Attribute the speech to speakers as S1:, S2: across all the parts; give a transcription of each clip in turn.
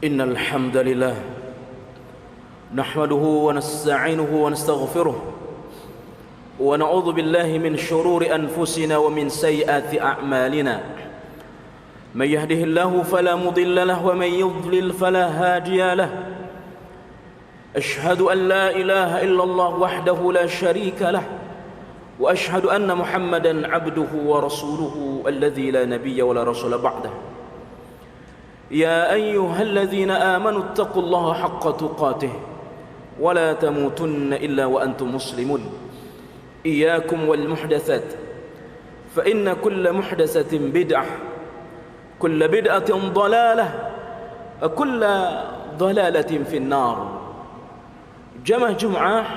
S1: إن الحمد لله نحمده ونستعينه ونستغفره ونعوذ بالله من شرور أنفسنا ومن سيئات أعمالنا من يهده الله فلا مضل له ومن يضلل فلا هادي له أشهد أن لا إله إلا الله وحده لا شريك له وأشهد أن محمدا عبده ورسوله الذي لا نبي ولا رسول بعده يا أيها الذين آمنوا اتقوا الله حق تقاته ولا تموتن إلا وأنتم مسلمون إياكم والمحدثات فإن كل محدثة بدعة كل بدعة ضلالة وكل ضلالة في النار. Jamaah Jumat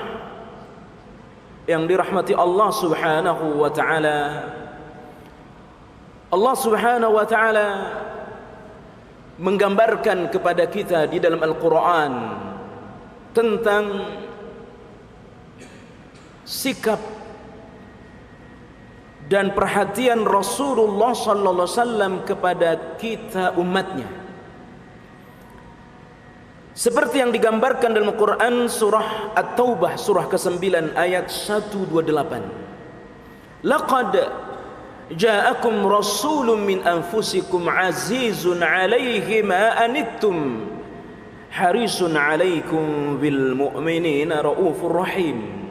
S1: yang dirahmati Allah Subhanahu wa taala. Allah Subhanahu wa taala menggambarkan kepada kita di dalam Al-Quran tentang sikap dan perhatian Rasulullah sallallahu alaihi wasallam kepada kita umatnya, seperti yang digambarkan dalam Al-Quran surah At-Taubah surah ke-9 ayat 128. Laqad ja'akum rasulun min anfusikum azizun 'alaihi ma anittum harisun 'alaikum bil mu'minina raufur rahim.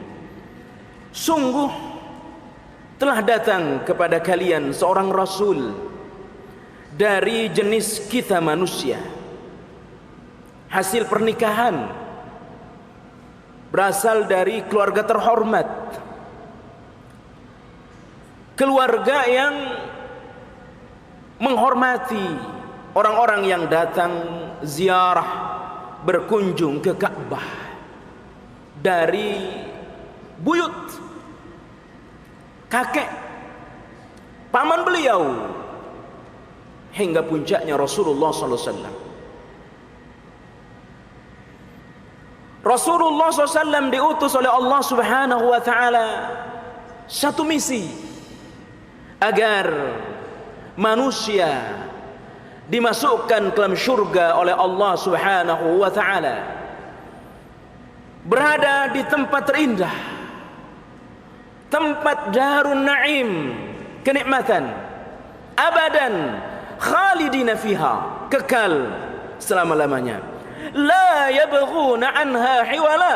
S1: Sungguh telah datang kepada kalian seorang rasul dari jenis kita manusia, hasil pernikahan, berasal dari keluarga terhormat, keluarga yang menghormati orang-orang yang datang ziarah berkunjung ke Ka'bah, dari buyut kakek paman beliau hingga puncaknya Rasulullah sallallahu alaihi wasallam. Rasulullah SAW diutus oleh Allah Subhanahu wa taala satu misi, agar manusia dimasukkan ke dalam syurga oleh Allah Subhanahu wa taala, berada di tempat terindah, tempat darun na'im, kenikmatan abadan khalidina fiha, kekal selama-lamanya, la yabghuna anha hiwala.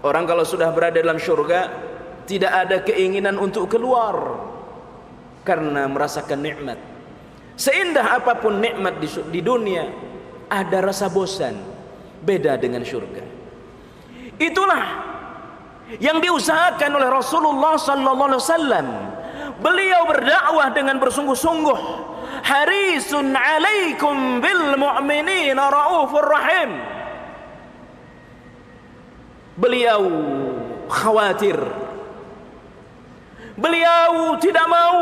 S1: Orang kalau sudah berada dalam syurga tidak ada keinginan untuk keluar, karena merasakan nikmat. Seindah apapun nikmat di dunia, ada rasa bosan, beda dengan syurga. Itulah yang diusahakan oleh Rasulullah sallallahu alaihi wasallam. Beliau berdakwah dengan bersungguh-sungguh, harisun 'alaikum bil mu'minina raufur rahim. Beliau khawatir, beliau tidak mau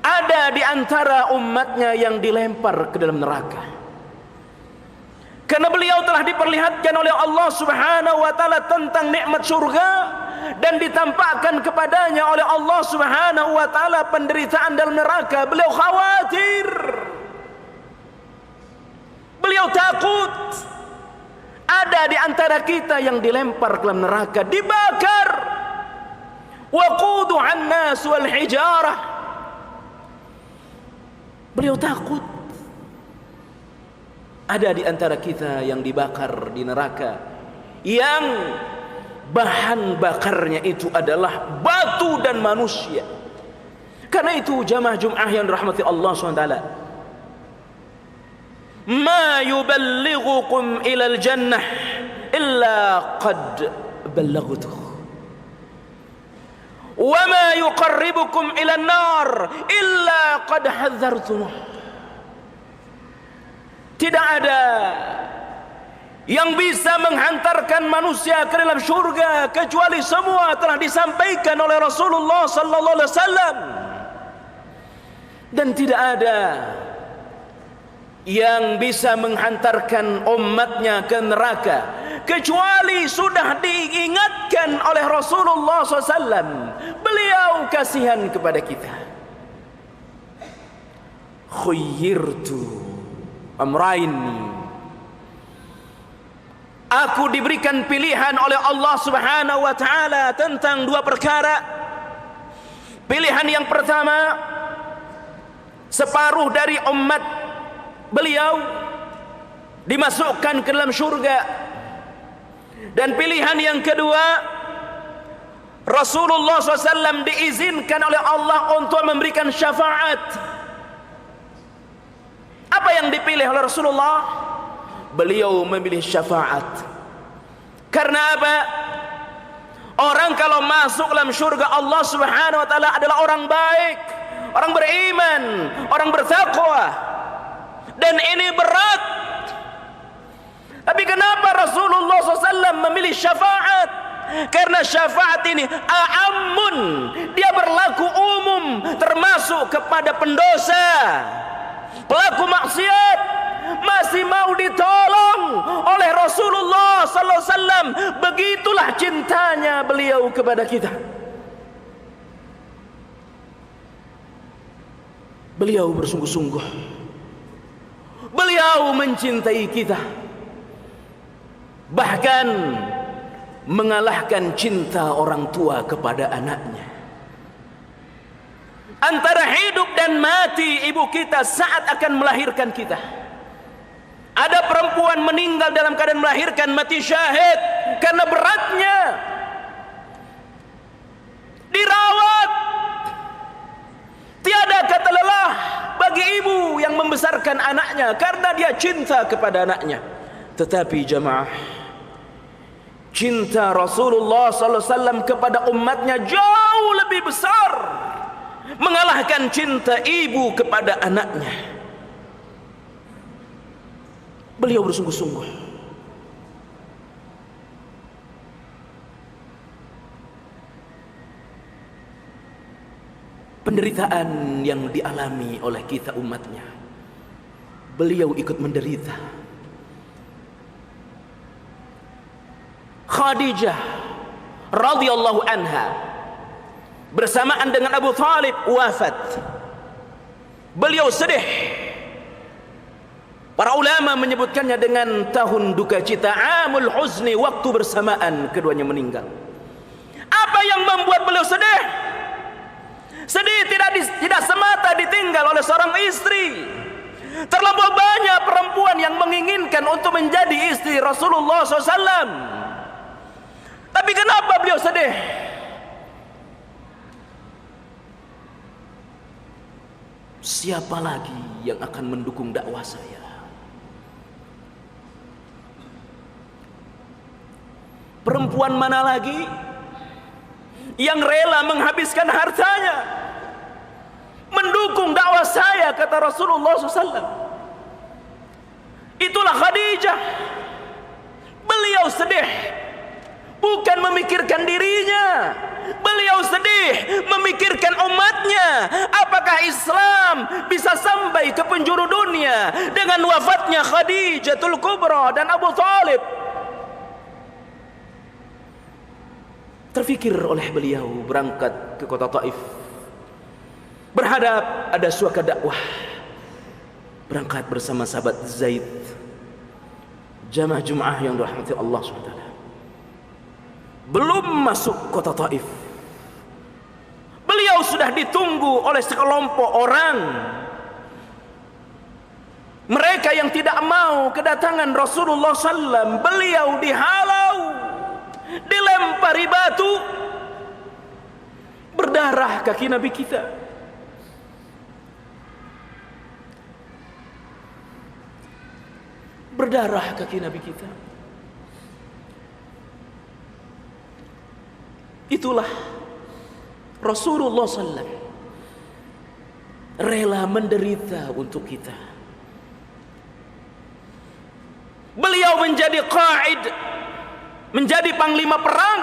S1: ada di antara umatnya yang dilempar ke dalam neraka, karena beliau telah diperlihatkan oleh Allah Subhanahu wa taala tentang nikmat surga, dan ditampakkan kepadanya oleh Allah Subhanahu wa taala penderitaan dalam neraka. Beliau khawatir, beliau takut ada di antara kita yang dilempar ke dalam neraka, dibakar. Waquduhan nas wal hijarah. Beliau takut ada di antara kita yang dibakar di neraka, yang bahan bakarnya itu adalah batu dan manusia. Karena itu jamaah Jumat yang dirahmati Allah SWT, ma yuballighukum ilal jannah illa qad ballaghtuh, wa ma yuqarribukum ilan nar illa qad hadzartumuh. Tidak ada yang bisa menghantarkan manusia ke dalam syurga kecuali semua telah disampaikan oleh Rasulullah sallallahu alaihi wasallam, dan tidak ada yang bisa menghantarkan umatnya ke neraka kecuali sudah diingatkan oleh Rasulullah SAW. Beliau kasihan kepada kita. Khuyyirtu amraini. Aku diberikan pilihan oleh Allah Subhanahu wa taala tentang dua perkara. Pilihan yang pertama, separuh dari umat beliau dimasukkan ke dalam syurga. Dan pilihan yang kedua, Rasulullah SAW diizinkan oleh Allah untuk memberikan syafaat. Apa yang dipilih oleh Rasulullah? Beliau memilih syafaat. Karena apa? Orang kalau masuk dalam syurga Allah Subhanahu wa taala adalah orang baik, orang beriman, orang bertakwa. Dan ini berat. Tapi kenapa Rasulullah SAW memilih syafaat? Karena syafaat ini a'ammun, dia berlaku umum, termasuk kepada pendosa, pelaku maksiat, masih mau ditolong oleh Rasulullah sallallahu alaihi wasallam. Begitulah cintanya beliau kepada kita. Beliau bersungguh-sungguh, beliau mencintai kita, bahkan mengalahkan cinta orang tua kepada anaknya. Antara hidup dan mati ibu kita saat akan melahirkan kita, ada perempuan meninggal dalam keadaan melahirkan, mati syahid karena beratnya, dirawat, tiada kata lelah bagi ibu yang membesarkan anaknya karena dia cinta kepada anaknya. Tetapi jamaah, cinta Rasulullah SAW kepada umatnya jauh lebih besar, mengalahkan cinta ibu kepada anaknya. Beliau bersungguh-sungguh. Penderitaan yang dialami oleh kita umatnya, beliau ikut menderita. Khadijah radhiyallahu anha bersamaan dengan Abu Thalib wafat. Beliau sedih. Para ulama menyebutkannya dengan tahun duka cita, amul huzni, waktu bersamaan keduanya meninggal. Apa yang membuat beliau sedih? Sedih tidak semata ditinggal oleh seorang istri. Terlalu banyak perempuan yang menginginkan untuk menjadi istri Rasulullah SAW. Tapi kenapa beliau sedih? Siapa lagi yang akan mendukung dakwah saya? Perempuan mana lagi yang rela menghabiskan hartanya mendukung dakwah saya, kata Rasulullah SAW. Itulah Khadijah. Beliau sedih, bukan memikirkan dirinya. Beliau sedih memikirkan umatnya. Apakah Islam bisa sampai ke penjuru dunia dengan wafatnya Khadijatul Kubra dan Abu Thalib? Terfikir oleh beliau berangkat ke kota Taif, berhadap ada suaka dakwah. Berangkat bersama sahabat Zaid, jamaah Jum'ah yang dirahmati Allah SWT. Belum masuk kota Taif, beliau sudah ditunggu oleh sekelompok orang. Mereka yang tidak mau kedatangan Rasulullah SAW. Beliau dihalau, dilempari batu, berdarah kaki Nabi kita. Berdarah kaki Nabi kita. Itulah Rasulullah SAW rela menderita untuk kita. Beliau menjadi qaid, menjadi panglima perang,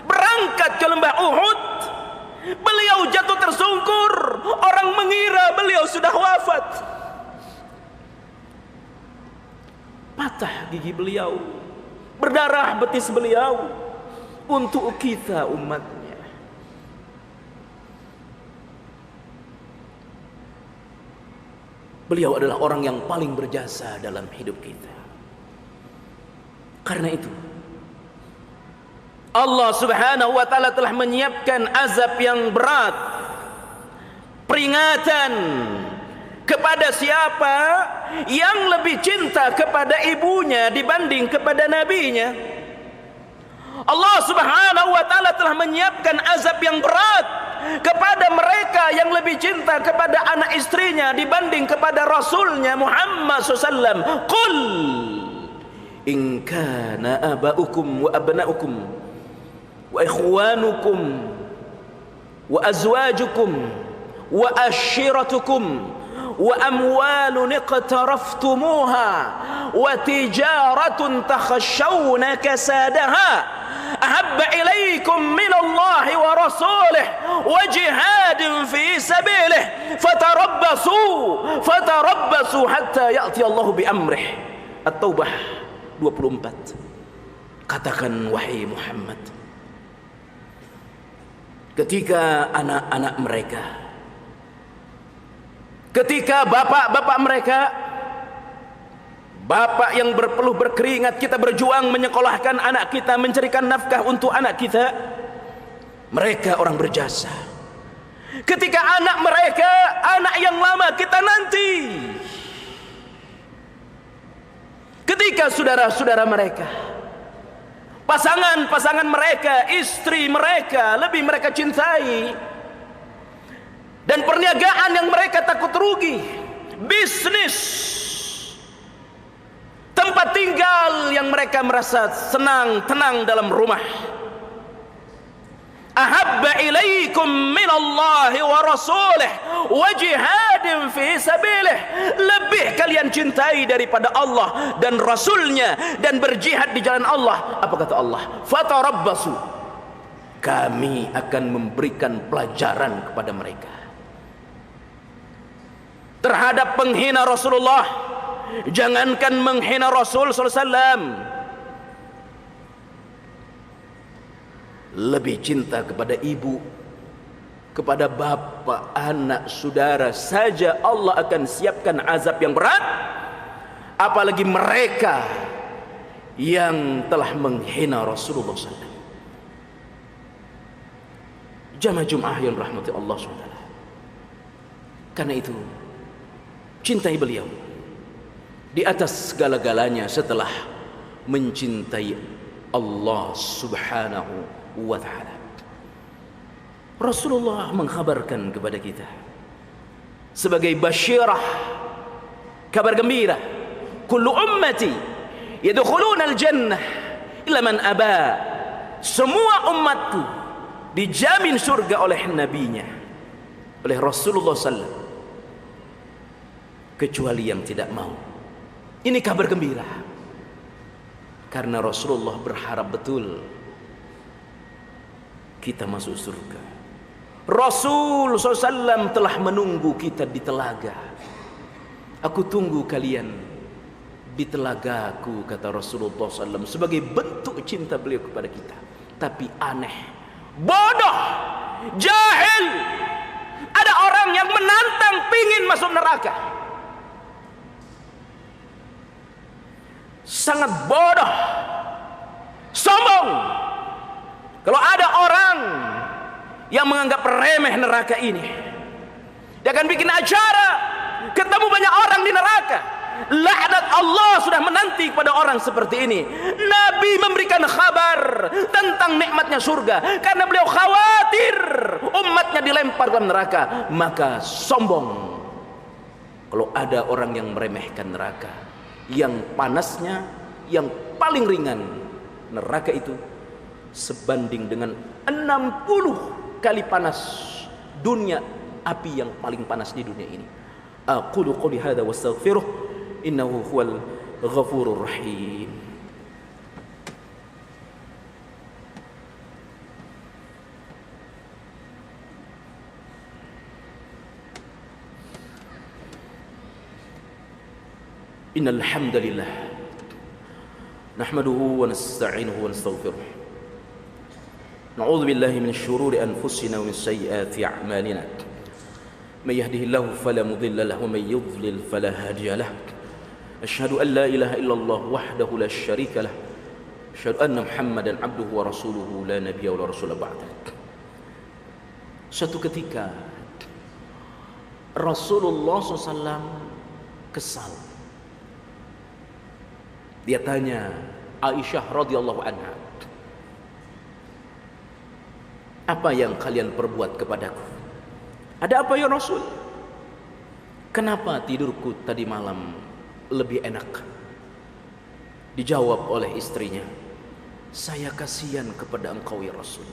S1: berangkat ke lembah Uhud. Beliau jatuh tersungkur, orang mengira beliau sudah wafat. Patah gigi beliau, berdarah betis beliau untuk kita umatnya. Beliau adalah orang yang paling berjasa dalam hidup kita. Karena itu Allah Subhanahu wa taala telah menyiapkan azab yang berat, peringatan kepada siapa yang lebih cinta kepada ibunya dibanding kepada nabinya. Allah Subhanahu wa taala telah menyiapkan azab yang berat kepada mereka yang lebih cinta kepada anak istrinya dibanding kepada rasulnya Muhammad SAW. Qul in kana aba'ukum wa abna'ukum wa ikhwanukum wa azwajukum wa ashiratukum wa amwalun iqtaraftumuha wa tijaratun takhshawna kasadaha ahabba ilaikum minallahi wa rasulih wa jihadin fi sabilih fatarabbasu hatta ya'ti Allahu bi amrih. At-Taubah 24. Katakan wahai Muhammad, ketika anak-anak mereka, ketika bapak-bapak mereka, bapak yang berpeluh berkeringat, kita berjuang menyekolahkan anak kita, mencarikan nafkah untuk anak kita, mereka orang berjasa. Ketika anak mereka, anak yang lama kita nanti, ketika saudara-saudara mereka, pasangan-pasangan mereka, istri mereka lebih mereka cintai, dan perniagaan yang mereka takut rugi, bisnis, tempat tinggal yang mereka merasa senang, tenang dalam rumah. Ahabba ilaikum minallahi wa rasulih wa jihadin fi sabilih. Lebih kalian cintai daripada Allah dan Rasulnya dan berjihad di jalan Allah. Apa kata Allah? Fatarabbasu, kami akan memberikan pelajaran kepada mereka terhadap penghina Rasulullah. Jangankan menghina Rasul SAW, lebih cinta kepada ibu, kepada bapak, anak, saudara saja Allah akan siapkan azab yang berat, apalagi mereka yang telah menghina Rasulullah SAW. Jamaah Jum'ah yang rahmati Allah SWT. Karena itu cintai beliau di atas segala-galanya setelah mencintai Allah Subhanahu wa ta'ala. Rasulullah mengkhabarkan kepada kita sebagai basyirah, kabar gembira, kullu ummati yadkhuluna al-jannah illa man aba. Semua umatku dijamin surga oleh nabinya, oleh Rasulullah SAW, kecuali yang tidak mau. Ini kabar gembira, karena Rasulullah berharap betul kita masuk surga. Rasul SAW telah menunggu kita di telaga. Aku tunggu kalian di telagaku, kata Rasulullah SAW, sebagai bentuk cinta beliau kepada kita. Tapi aneh, bodoh, jahil, ada orang yang menantang pingin masuk neraka. Sangat bodoh, sombong kalau ada orang yang menganggap remeh neraka ini. Dia akan bikin acara, ketemu banyak orang di neraka. Laknat Allah sudah menanti kepada orang seperti ini. Nabi memberikan kabar tentang nikmatnya surga karena beliau khawatir umatnya dilempar ke neraka. Maka sombong kalau ada orang yang meremehkan neraka, yang panasnya yang paling ringan neraka itu sebanding dengan 60 kali panas dunia, api yang paling panas di dunia ini. Aqulu qouli hadza wastaghfiruh innahu huwal ghafurur rahim. Innal hamdalillah nahmaduhu wa nasta'inuhu wa nastaghfiruh. Na'udzu billahi minasy syururi anfusina wa min sayyiati a'malina. من يهده الله فلا مضل له ومن يضلل فلا هادي له أشهد أن لا إله إلا الله وحده لا شريك له أشهد أن محمدا عبده ورسوله لا نبي ولا رسول بعده. Suatu ketika Rasulullah SAW kesal. Dia tanya Aisyah radhiyallahu anha, apa yang kalian perbuat kepadaku? Ada apa ya Rasul? Kenapa tidurku tadi malam lebih enak? Dijawab oleh istrinya, saya kasihan kepada engkau ya Rasul.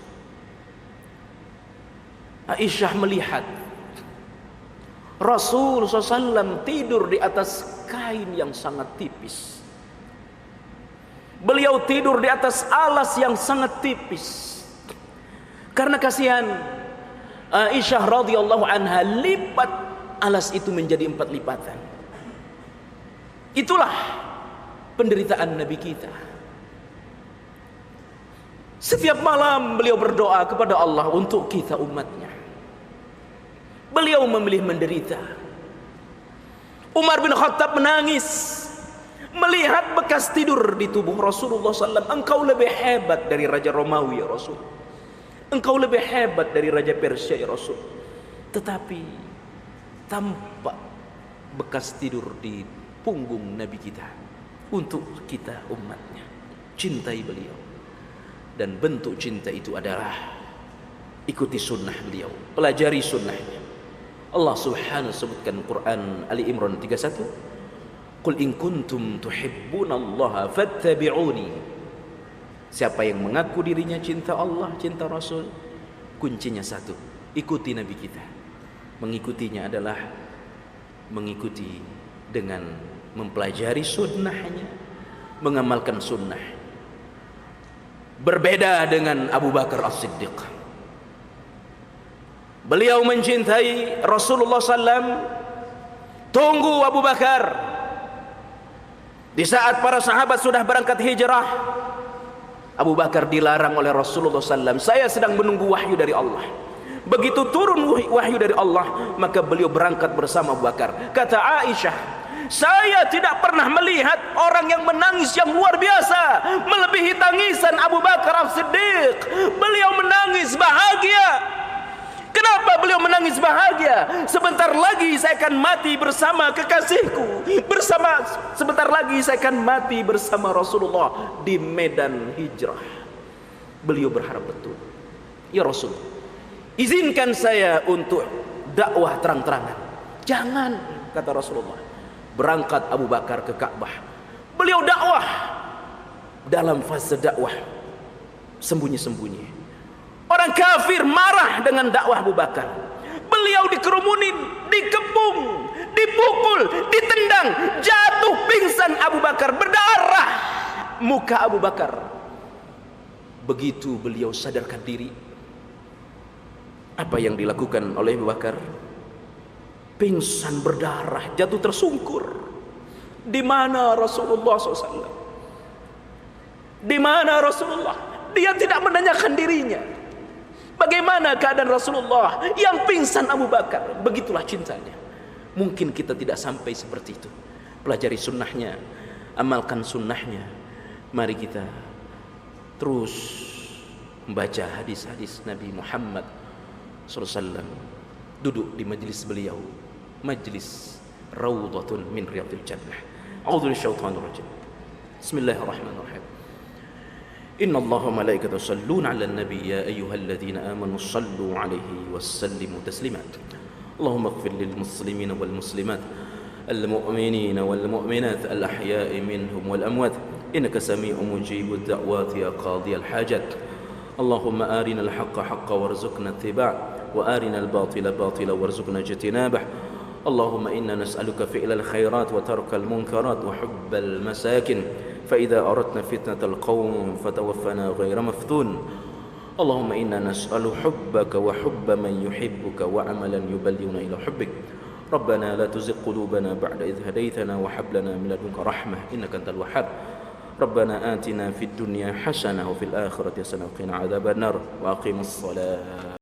S1: Aisyah melihat Rasul SAW tidur di atas kain yang sangat tipis. Beliau tidur di atas alas yang sangat tipis. Karena kasihan, Aisyah radhiyallahu anha lipat alas itu menjadi 4 lipatan. Itulah penderitaan Nabi kita. Setiap malam beliau berdoa kepada Allah untuk kita umatnya. Beliau memilih menderita. Umar bin Khattab menangis melihat bekas tidur di tubuh Rasulullah SAW. Engkau lebih hebat dari Raja Romawi ya Rasul. Engkau lebih hebat dari Raja Persia ya Rasul. Tetapi tampak bekas tidur di punggung Nabi kita. Untuk kita umatnya, cintai beliau. Dan bentuk cinta itu adalah ikuti sunnah beliau, pelajari sunnahnya. Allah subhanahu sebutkan Quran Ali Imran 31, Qul in kuntum tuhibbunallaha fattabi'uni. Siapa yang mengaku dirinya cinta Allah, cinta Rasul, kuncinya satu, ikuti Nabi kita. Mengikutinya adalah mengikuti dengan mempelajari sunnahnya, mengamalkan sunnah. Berbeda dengan Abu Bakar As-Siddiq. Beliau mencintai Rasulullah SAW. Tunggu Abu Bakar. Di saat para sahabat sudah berangkat hijrah, Abu Bakar dilarang oleh Rasulullah SAW. Saya sedang menunggu wahyu dari Allah. Begitu turun wahyu dari Allah, maka beliau berangkat bersama Abu Bakar. Kata Aisyah, saya tidak pernah melihat orang yang menangis yang luar biasa melebihi tangisan Abu Bakar As-Siddiq. Beliau menangis bahagia. Kenapa beliau menangis bahagia? Sebentar lagi saya akan mati bersama kekasihku. Sebentar lagi saya akan mati bersama Rasulullah di medan hijrah. Beliau berharap betul, ya Rasul, izinkan saya untuk dakwah terang-terangan. Jangan, kata Rasulullah. Berangkat Abu Bakar ke Ka'bah. Beliau dakwah. Dalam fase dakwah sembunyi-sembunyi. Orang kafir marah dengan dakwah Abu Bakar. Beliau dikerumunin, dikepung, dipukul, ditendang, jatuh pingsan Abu Bakar, berdarah muka Abu Bakar. Begitu beliau sadarkan diri, apa yang dilakukan oleh Abu Bakar? Pingsan berdarah, jatuh tersungkur. Di mana Rasulullah SAW? Di mana Rasulullah? Dia tidak menanyakan dirinya. Bagaimana keadaan Rasulullah yang pingsan Abu Bakar? Begitulah cintanya. Mungkin kita tidak sampai seperti itu. Pelajari sunnahnya, amalkan sunnahnya. Mari kita terus membaca hadis-hadis Nabi Muhammad SAW. Duduk di majlis beliau, majlis Raudhatun min Riyadhil Jannah. A'udzu bisyaitonir rajim. Bismillahirrahmanirrahim. Inna Allah wa malaikatahu yusalluna 'alan nabi ya ayyuhalladzina amanu shallu 'alaihi wasallimu taslimat. Allahumma ighfir lil muslimina wal muslimat al mu'minina wal mu'minat al ahya'i minhum wal amwat innaka sami'un mujibud da'wati ya qadiyal hajat. Allahumma arina al haqqa haqqan warzuqna ittiba' wa arina al batila batila warzuqna ijtinabah. Allahumma inna nas'aluka fi'lal khairat wa tarkal munkarat wa hubbal masakin. فإذا أردنا فتنة القوم فتوفنا غير مفتون. اللهم إنا نسأل حبك وحب من يحبك وعملا يبلغنا إلى حبك. ربنا لا تزغ قلوبنا بعد إذ هديتنا وهب لنا من لدنك رحمة إنك أنت الوهاب. ربنا آتنا في الدنيا حسنة وفي الآخرة حسنة وقنا عذاب النار وأقم الصلاة.